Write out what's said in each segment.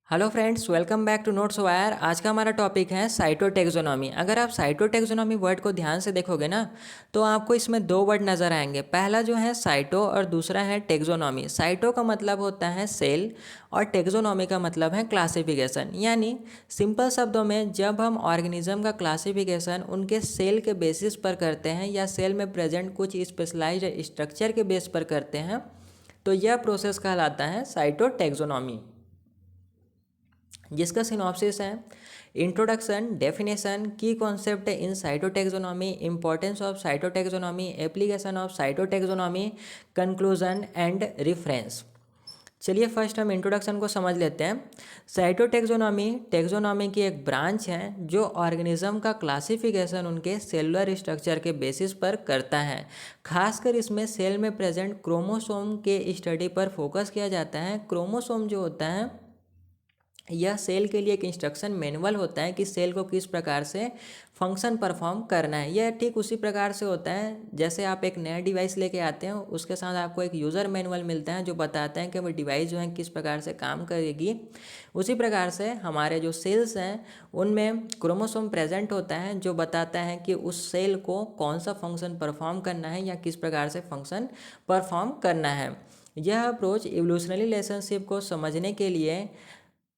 Hello friends, welcome back to Notes Wire. आज का हमारा टॉपिक है साइटोटेक्सोनॉमी। अगर आप साइटोटेक्सोनॉमी वर्ड को ध्यान से देखोगे ना, तो आपको इसमें दो वर्ड नज़र आएंगे। पहला जो है साइटो और दूसरा है टेक्सोनॉमी। साइटो का मतलब होता है सेल और टेक्सोनॉमी का मतलब है क्लासिफिकेशन। यानी सिंपल शब्दों में जब हम ऑर्गेनिज्म का क्लासिफिकेशन उनके सेल के बेसिस पर करते हैं या सेल में प्रेजेंट कुछ स्पेशलाइज्ड स्ट्रक्चर के बेस पर करते हैं, तो यह प्रोसेस कहलाता है साइटोटेक्सोनॉमी, जिसका सिनॉप्सिस है इंट्रोडक्शन, डेफिनेशन, की concept in cytotaxonomy, importance of cytotaxonomy, application of cytotaxonomy, conclusion and reference. चलिए फर्स्ट हम इंट्रोडक्शन को समझ लेते हैं। साइटोटेक्सोनॉमी टेक्सोनॉमी की एक ब्रांच है जो ऑर्गेनिज्म का क्लासिफिकेशन उनके सेलुलर स्ट्रक्चर के बेसिस पर करता है। खासकर इसमें सेल में प्रेजेंट क्रोमोसोम के स्टडी पर फोकस किया जाता है। क्रोमोसोम जो होता है यह सेल के लिए एक इंस्ट्रक्शन मैनुअल होता है कि सेल को किस प्रकार से फंक्शन परफॉर्म करना है। यह ठीक उसी प्रकार से होता है जैसे आप एक नया डिवाइस लेके आते हैं, उसके साथ आपको एक यूज़र मैनुअल मिलता है जो बताता है कि वो डिवाइस जो है किस प्रकार से काम करेगी। उसी प्रकार से हमारे जो सेल्स हैं उनमें क्रोमोसोम प्रेजेंट होता है जो बताता है कि उस सेल को कौन सा फंक्शन परफॉर्म करना है या किस प्रकार से फंक्शन परफॉर्म करना है। यह अप्रोच इवोल्यूशनरी रिलेशनशिप को समझने के लिए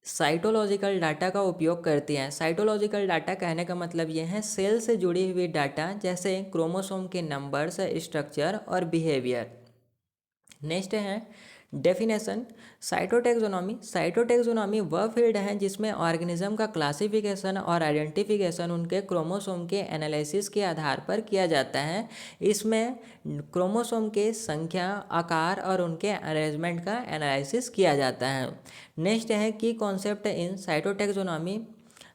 साइटोलॉजिकल डाटा का उपयोग करती हैं। साइटोलॉजिकल डाटा कहने का मतलब ये है सेल से जुड़ी हुई डाटा, जैसे क्रोमोसोम के नंबर्स, स्ट्रक्चर और बिहेवियर। नेक्स्ट है डेफिनेशन। साइटोटेक्सोनॉमी वह फील्ड है जिसमें ऑर्गेनिज्म का क्लासिफिकेशन और आइडेंटिफिकेशन उनके क्रोमोसोम के एनालिसिस के आधार पर किया जाता है। इसमें क्रोमोसोम के संख्या, आकार और उनके अरेंजमेंट का एनालिसिस किया जाता है। नेक्स्ट है की कॉन्सेप्ट इन साइटोटेक्सोनॉमी।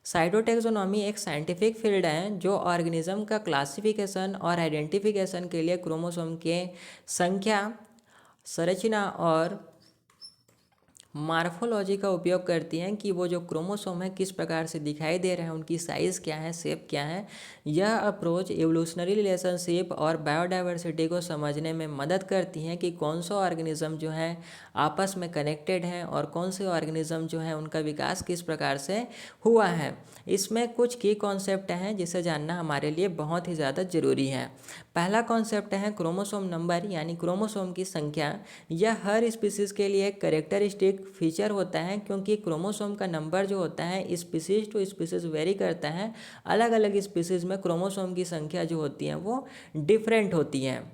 साइटोटेक्सोनॉमी एक साइंटिफिक फील्ड है जो ऑर्गेनिज्म का क्लासिफिकेशन और आइडेंटिफिकेशन के लिए क्रोमोसोम के संख्या, संरचना और मार्फोलॉजी का उपयोग करती हैं कि वो जो क्रोमोसोम है किस प्रकार से दिखाई दे रहे हैं, उनकी साइज़ क्या है, शेप क्या है। यह अप्रोच एवोल्यूशनरी रिलेशनशिप और बायोडाइवर्सिटी को समझने में मदद करती हैं कि कौन सा ऑर्गेनिज्म जो है आपस में कनेक्टेड है और कौन से ऑर्गेनिज्म जो है उनका विकास किस प्रकार से हुआ है। इसमें कुछ की कॉन्सेप्ट हैं जिसे जानना हमारे लिए बहुत ही ज़्यादा ज़रूरी है। पहला कॉन्सेप्ट है क्रोमोसोम नंबर, यानी क्रोमोसोम की संख्या। यह हर स्पीसीज़ के लिए एक करेक्टरिस्टिक फीचर होता है, क्योंकि क्रोमोसोम का नंबर जो होता है स्पीसीज़ टू स्पीसीज़ वेरी करता है। अलग अलग स्पीसीज़ में क्रोमोसोम की संख्या जो होती है वो डिफरेंट होती हैं।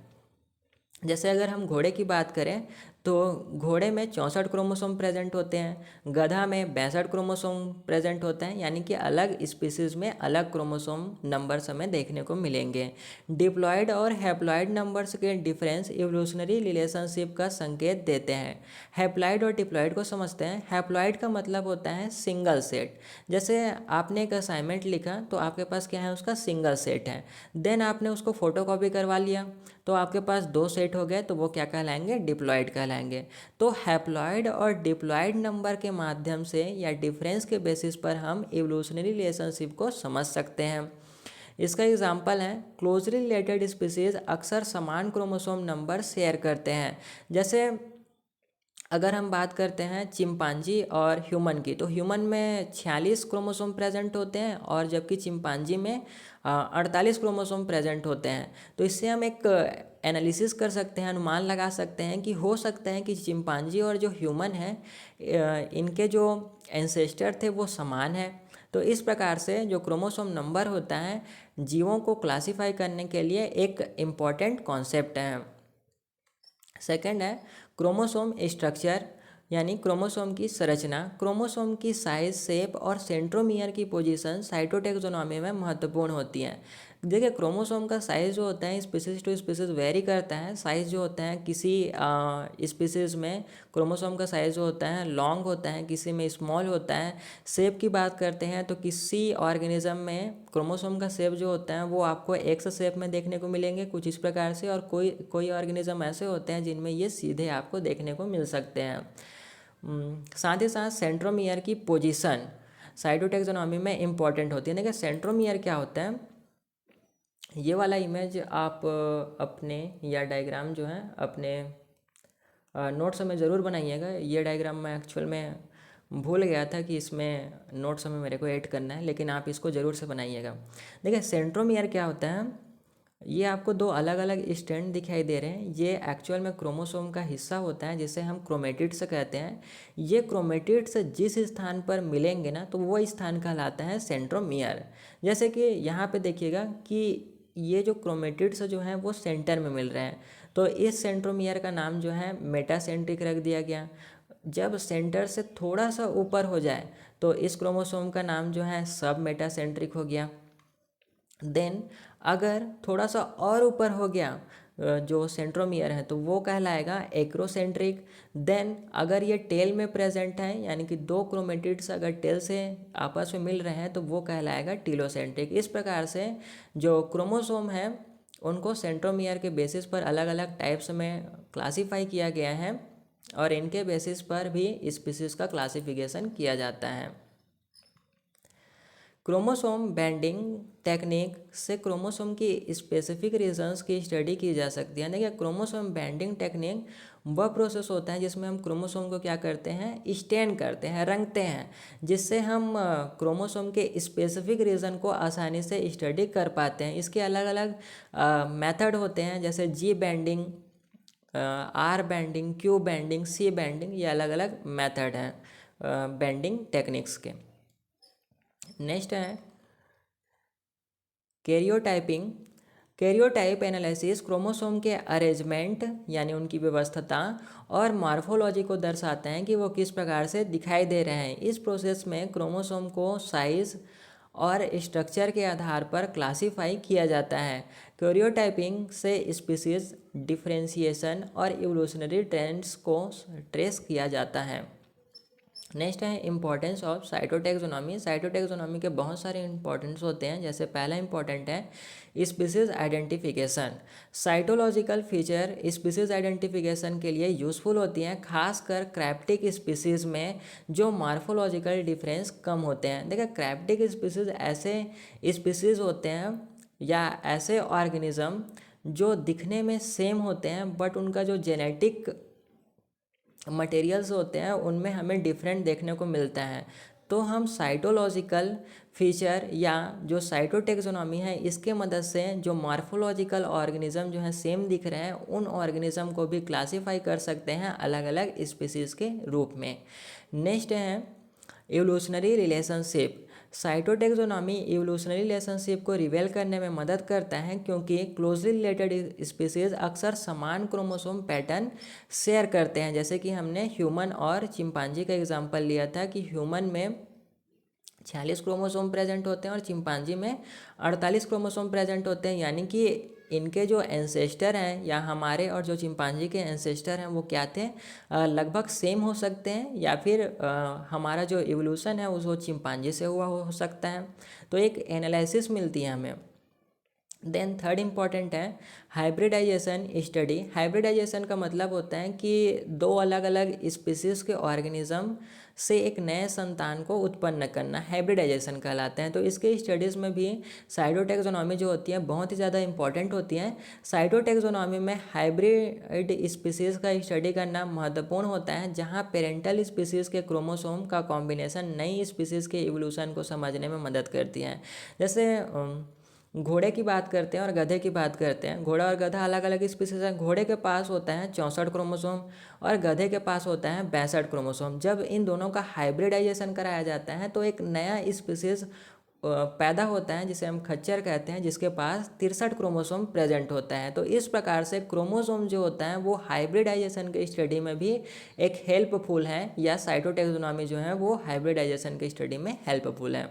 जैसे अगर हम घोड़े की बात करें तो घोड़े में 64 क्रोमोसोम प्रेजेंट होते हैं, गधा में 62 क्रोमोसोम प्रेजेंट होते हैं, यानी कि अलग स्पीसीज में अलग क्रोमोसोम नंबर्स हमें देखने को मिलेंगे। डिप्लॉयड और हैप्लॉयड नंबर्स के डिफरेंस इवोल्यूशनरी रिलेशनशिप का संकेत देते हैं। हैप्लॉयड और डिप्लॉयड को समझते हैं। हैप्लॉयड का मतलब होता है सिंगल सेट। जैसे आपने एक असाइनमेंट लिखा तो आपके पास क्या है, उसका सिंगल सेट है। देन आपने उसको फोटोकॉपी करवा लिया तो आपके पास दो सेट हो गए, तो वो क्या कहलाएंगे, डिप्लॉयड कहलाएंगे। तो हैप्लॉयड और डिप्लॉयड नंबर के माध्यम से या डिफरेंस के बेसिस पर हम इवोल्यूशनरी रिलेशनशिप को समझ सकते हैं। इसका एग्जांपल है क्लोजली रिलेटेड स्पीसीज अक्सर समान क्रोमोसोम नंबर शेयर करते हैं। जैसे अगर हम बात करते हैं चिंपांजी और ह्यूमन की, तो ह्यूमन में 46 क्रोमोसोम प्रेजेंट होते हैं और जबकि चिंपांजी में 48 क्रोमोसोम प्रेजेंट होते हैं। तो इससे हम एक एनालिसिस कर सकते हैं, अनुमान लगा सकते हैं कि हो सकता है कि चिंपांजी और जो ह्यूमन है इनके जो एंसेस्टर थे वो समान है। तो इस प्रकार से जो क्रोमोसोम नंबर होता है जीवों को क्लासिफाई करने के लिए एक इम्पॉर्टेंट कॉन्सेप्ट है। सेकंड है क्रोमोसोम स्ट्रक्चर, यानी क्रोमोसोम की संरचना। क्रोमोसोम की साइज, शेप और सेंट्रोमियर की पोजीशन साइटोटेक्सोनॉमी में महत्वपूर्ण होती हैं। देखिए क्रोमोसोम का साइज़ जो होता है स्पीसीज टू स्पीसीज वेरी करता है। साइज़ जो होता है किसी स्पीसीज में क्रोमोसोम का साइज़ जो होता है लॉन्ग होता है, किसी में स्मॉल होता है। शेप की बात करते हैं तो किसी ऑर्गेनिज्म में क्रोमोसोम का शेप जो होता है वो आपको एक्स शेप में देखने को मिलेंगे कुछ इस प्रकार से, और कोई कोई ऑर्गेनिज्म ऐसे होते हैं जिनमें ये सीधे आपको देखने को मिल सकते हैं। साथ ही साथ सेंट्रोमियर की पोजीशन साइटोटेक्सोनॉमी में इम्पॉर्टेंट होती है। देखिए सेंट्रोमियर क्या होता है, ये वाला इमेज आप अपने या डायग्राम जो है अपने नोट्स में ज़रूर बनाइएगा। ये डायग्राम मैं एक्चुअल में भूल गया था कि इसमें नोट्स में मेरे को ऐड करना है, लेकिन आप इसको ज़रूर से बनाइएगा। देखिए सेंट्रोमियर क्या होता है, ये आपको दो अलग अलग स्टैंड दिखाई दे रहे हैं। ये एक्चुअल में क्रोमोसोम का हिस्सा होता है जिसे हम क्रोमेटिड्स कहते हैं। ये क्रोमेटिड्स जिस स्थान पर मिलेंगे ना तो वो स्थान कहलाता है सेंट्रोमियर। जैसे कि यहाँ पे देखिएगा कि ये जो क्रोमेटिड्स जो हैं वो सेंटर में मिल रहे हैं, तो इस सेंट्रोमियर का नाम जो है मेटासेंट्रिक रख दिया गया। जब सेंटर से थोड़ा सा ऊपर हो जाए तो इस क्रोमोसोम का नाम जो है सब मेटासेंट्रिक हो गया। देन अगर थोड़ा सा और ऊपर हो गया जो सेंट्रोमियर है तो वो कहलाएगा एक्रोसेंट्रिक। देन अगर ये टेल में प्रेजेंट है, यानी कि दो क्रोमेटिड्स अगर टेल से आपस में मिल रहे हैं तो वो कहलाएगा टीलोसेंट्रिक। इस प्रकार से जो क्रोमोसोम है उनको सेंट्रोमियर के बेसिस पर अलग अलग टाइप्स में क्लासीफाई किया गया है और इनके बेसिस पर भी स्पीसीज का क्लासिफिकेशन किया जाता है। क्रोमोसोम बेंडिंग टेक्निक से क्रोमोसोम की स्पेसिफिक रीजन्स की स्टडी की जा सकती है। देखिए क्रोमोसोम बेंडिंग टेक्निक वह प्रोसेस होता है जिसमें हम क्रोमोसोम को क्या करते हैं, स्टेन करते हैं, रंगते हैं, जिससे हम क्रोमोसोम के स्पेसिफिक रीजन को आसानी से स्टडी कर पाते हैं। इसके अलग अलग मेथड होते हैं, जैसे G banding, R banding, Q banding, C banding, ये अलग अलग मेथड हैं बेंडिंग टेक्निक्स के। नेक्स्ट है कैरियोटाइपिंग। कैरियोटाइप एनालिसिस क्रोमोसोम के अरेंजमेंट यानी उनकी व्यवस्था और मार्फोलॉजी को दर्शाते हैं कि वो किस प्रकार से दिखाई दे रहे हैं। इस प्रोसेस में क्रोमोसोम को साइज और स्ट्रक्चर के आधार पर क्लासिफाई किया जाता है। कैरियोटाइपिंग से स्पीसीज डिफरेंशिएशन और इवोल्यूशनरी ट्रेंड्स को ट्रेस किया जाता है। नेक्स्ट है इम्पॉर्टेंस ऑफ साइटोटैक्सोनॉमी। साइटोटैक्सोनॉमी के बहुत सारे इंपॉर्टेंस होते हैं। जैसे पहला इंपॉर्टेंट है species identification. Cytological feature species identification के लिए यूज़फुल होती हैं, खासकर क्राइप्टिक स्पीसीज में जो मार्फोलॉजिकल डिफरेंस कम होते हैं। देखिए क्राइप्टिक स्पीसीज ऐसे स्पीसीज होते हैं या ऐसे ऑर्गेनिज्म जो दिखने में सेम होते हैं बट उनका जो जेनेटिक मटेरियल्स होते हैं उनमें हमें डिफरेंट देखने को मिलता है। तो हम साइटोलॉजिकल फीचर या जो साइटोटैक्सोनॉमी है इसके मदद से जो मॉर्फोलॉजिकल ऑर्गेनिज्म जो है सेम दिख रहे हैं उन ऑर्गेनिज्म को भी क्लासीफाई कर सकते हैं अलग अलग स्पीसीज़ के रूप में। नेक्स्ट है evolutionary relationship. Cytotaxonomy evolutionary relationship को रिवेल करने में मदद करता है क्योंकि क्लोजली रिलेटेड स्पीसीज अक्सर समान क्रोमोसोम पैटर्न शेयर करते हैं। जैसे कि हमने ह्यूमन और चिंपांजी का एग्जांपल लिया था कि ह्यूमन में 46 क्रोमोसोम प्रेजेंट होते हैं और चिंपांजी में 48 क्रोमोसोम प्रेजेंट होते हैं, यानी कि इनके जो एंसेस्टर हैं या हमारे और जो चिंपांजी के एंसेस्टर हैं वो क्या थे, लगभग सेम हो सकते हैं या फिर हमारा जो इवोल्यूशन है वो चिंपांजी से हुआ हो सकता है। तो एक एनालिसिस मिलती है हमें। देन थर्ड इम्पॉर्टेंट है हाइब्रिडाइजेशन स्टडी। हाइब्रिडाइजेशन का मतलब होता है कि दो अलग अलग स्पीसीज के ऑर्गेनिज्म से एक नए संतान को उत्पन्न करना हाइब्रिडाइजेशन कहलाते हैं। तो इसके स्टडीज़ में भी साइटोटैक्सोनॉमी जो होती है बहुत ही ज़्यादा इंपॉर्टेंट होती है। साइटोटैक्सोनॉमी में हाइब्रिड स्पीसीज़ का स्टडी करना महत्वपूर्ण होता है, जहाँ पेरेंटल स्पीसीज़ के क्रोमोसोम का कॉम्बिनेशन नई स्पीसीज़ के इवोल्यूशन को समझने में मदद करती है। जैसे घोड़े की बात करते हैं और गधे की बात करते हैं। घोड़ा और गधा अलग अलग स्पीसीज हैं। घोड़े के पास होता है 64 क्रोमोसोम और गधे के पास होता है 62 क्रोमोसोम। जब इन दोनों का हाइब्रिडाइजेशन कराया जाता है तो एक नया स्पीसीज पैदा होता है जिसे हम खच्चर कहते हैं, जिसके पास 63 क्रोमोसोम प्रेजेंट होता है। तो इस प्रकार से क्रोमोसोम जो होता है वो हाइब्रिडाइजेशन के स्टडी में भी एक हेल्पफुल है, या साइटोटैक्सोनॉमी जो है वो हाइब्रिडाइजेशन के स्टडी में हेल्पफुल है।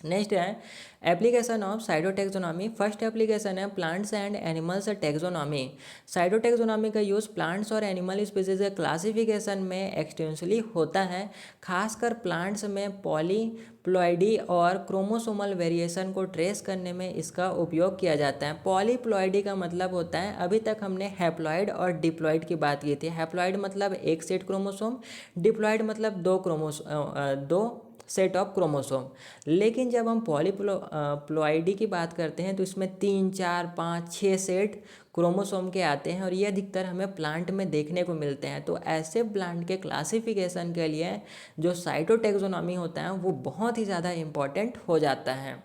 नेक्स्ट है application of cytotaxonomy. First application है plants and animals taxonomy. Cytotaxonomy का यूज़ प्लांट्स और एनिमल स्पीसीज के क्लासिफिकेशन में एक्सटेंसिवली होता है, खासकर प्लांट्स में पॉलीप्लॉइडी और क्रोमोसोमल वेरिएशन को ट्रेस करने में इसका उपयोग किया जाता है। पॉलीप्लॉइडी का मतलब होता है, अभी तक हमने हैप्लॉइड और डिप्लॉइड की बात की थी। हैप्लॉइड मतलब एक सेट क्रोमोसोम, डिप्लॉइड मतलब दो सेट ऑफ क्रोमोसोम। लेकिन जब हम पॉलीप्लॉइडी की बात करते हैं तो इसमें 3, 4, 5, 6 सेट क्रोमोसोम के आते हैं और ये अधिकतर हमें प्लांट में देखने को मिलते हैं। तो ऐसे प्लांट के क्लासिफिकेशन के लिए जो साइटोटैक्सोनॉमी होता है वो बहुत ही ज़्यादा इम्पॉर्टेंट हो जाता है।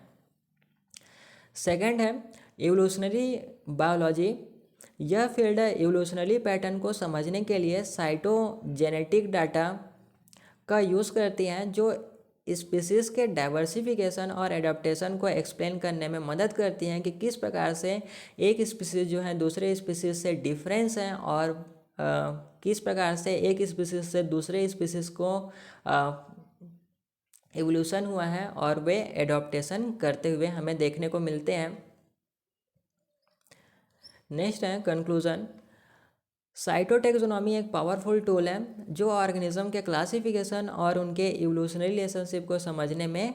सेकंड है इवोल्यूशनरी बायोलॉजी। यह फील्ड इवोल्यूशनरी पैटर्न को समझने के लिए साइटोजेनेटिक डाटा का यूज़ करती हैं जो स्पीसीज़ के डाइवर्सिफिकेशन और एडाप्टेशन को एक्सप्लेन करने में मदद करती हैं कि किस प्रकार से एक स्पीसीज़ जो है दूसरे स्पीसीज़ से डिफरेंस है और किस प्रकार से एक स्पीसीज़ से दूसरे स्पीसीज़ को एवोल्यूशन हुआ है और वे एडॉप्टेशन करते हुए हमें देखने को मिलते हैं। नेक्स्ट है कंक्लूजन। साइटोटैक्सोनॉमी एक पावरफुल टूल है जो ऑर्गेनिज्म के क्लासिफिकेशन और उनके इवोल्यूशनरी रिलेशनशिप को समझने में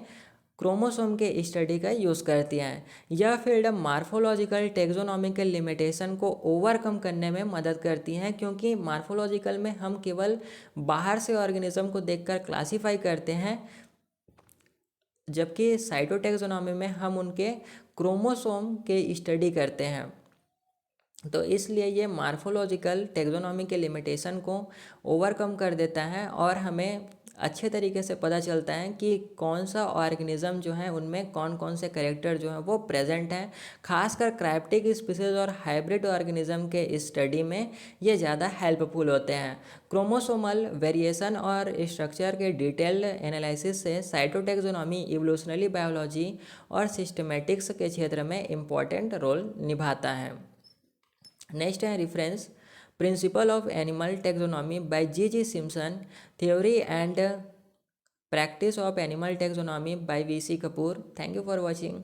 क्रोमोसोम के स्टडी का यूज़ करती है। यह फील्ड मार्फोलॉजिकल टैक्सोनॉमिकल लिमिटेशन को ओवरकम करने में मदद करती हैं क्योंकि मार्फोलॉजिकल में हम केवल बाहर से ऑर्गेनिज्म को देखकर क्लासीफाई करते हैं, जबकि साइटोटैक्सोनॉमी में हम उनके क्रोमोसोम के स्टडी करते हैं। तो इसलिए ये मार्फोलॉजिकल टैक्सोनॉमी के लिमिटेशन को ओवरकम कर देता है और हमें अच्छे तरीके से पता चलता है कि कौन सा ऑर्गेनिज्म जो है उनमें कौन कौन से कैरेक्टर जो हैं वो प्रेजेंट हैं। खासकर क्राइप्टिक स्पीसीज और हाइब्रिड ऑर्गेनिज्म के स्टडी में ये ज़्यादा हेल्पफुल होते हैं। क्रोमोसोमल वेरिएशन और स्ट्रक्चर के डिटेल्ड एनालिसिस से साइटोटैक्सोनॉमी इवोल्यूशनरी बायोलॉजी और सिस्टमेटिक्स के क्षेत्र में इम्पॉर्टेंट रोल निभाता है। नेक्स्ट है reference principle of animal taxonomy by G Simpson, theory and practice of animal taxonomy by V C Kapoor. Thank you for watching.